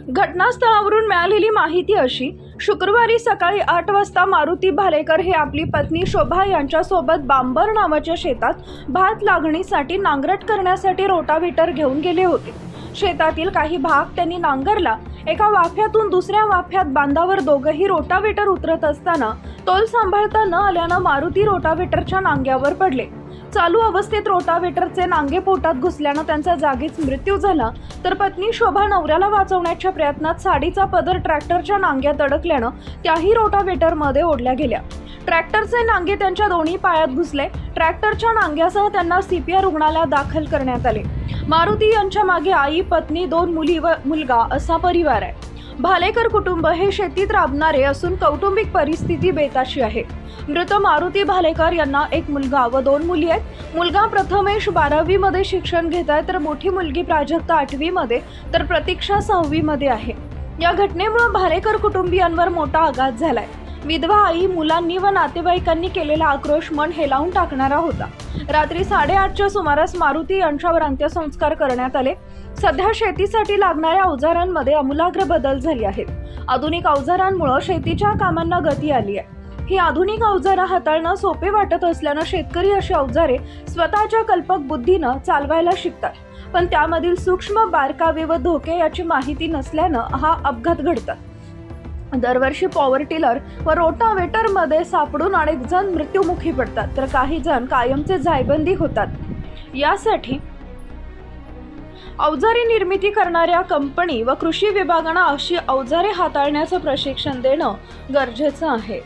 घटनास्थळावरून मिळालेली माहिती अशी, शुक्रवारी सकाळी 8 वाजता मारुती भालेकर हे आपली पत्नी शोभा यांच्यासोबत बांबर नावाच्या शेतात भात लागणीसाठी नांगरट करण्यासाठी रोटाव्हेटर घेऊन गेले होते। शेतातील काही भाग त्यांनी नांगरला। एका वाफ्यातून दुसऱ्या वाफ्यात बांधावर दोघंही रोटाव्हेटर उतरत असताना तोल सांभाळता न आल्यानं मारुती रोटाव्हेटरच्या नांग्यावर पडले। चालू अवस्थेत रोटाव्हेटरचे नांगे पोटात घुसल्यानं त्यांचा जागीच मृत्यू झाला, तर पत्नी शोभा नवऱ्याला वाचवण्याच्या प्रयत्नात साडीचा पदर ट्रॅक्टरच्या नांग्यात अडकल्यानं त्याही रोटाव्हेटरमध्ये ओढल्या गेल्या। ट्रॅक्टरचे नांगे त्यांच्या दोन्ही पायात घुसले। ट्रॅक्टरच्या नांग्यासह त्यांना CPR रुग्णालयात दाखल करण्यात आले। मारुती यांच्या मागे आई, पत्नी, 2 मुली व मुलगा असा परिवार आहे। भालेकर कुटुंब हे शेतीत राबणारे असून कौटुंबिक परिस्थिती बेताची आहे। मृत मारुती भालेकर यांना 1 मुलगा व 2 मुली आहेत। मुलगा प्रथमेश 12वी मध्ये शिक्षण घेत आहे, तर मोठी मुलगी प्राजक्ता 8वी मध्ये, तर प्रतीक्षा 6वी मध्ये आहे। या घटनेमुळे भालेकर कुटुंबियांवर मोठा आघात झालाय। विधवा आई, मुलांनी व नातेवाईकांनी केलेला आक्रोश मन हेलावून टाकणारा होता। रात्री 8:30च्या सुमारास मारुती यांच्यावर अंत्यसंस्कार करण्यात आले। सध्या शेतीसाठी लागणाऱ्या अवजारांमध्ये आमूलाग्र बदल झाले आहेत। आधुनिक अवजारांमुळे शेतीच्या कामांना गती आली आहे। ही आधुनिक अवजारे हाताळणं सोपे वाटत असल्यानं शेतकरी अशी अवजारे स्वतःच्या कल्पक बुद्धीनं चालवायला शिकतात, पण त्यामधील सूक्ष्म बारकावे व धोके याची माहिती नसल्यानं हा अपघात घडतात। दरवर्षी पॉवर टिलर व रोटाव्हेटर मध्ये सापडून अनेक जण मृत्युमुखी पडतात, तर काही जण कायमचे जायबंदी होतात। यासाठी अवजारे निर्मिती करणाऱ्या कंपनी व कृषी विभागांना अशी अवजारे हाताळण्याचं प्रशिक्षण देणं गरजेचं आहे।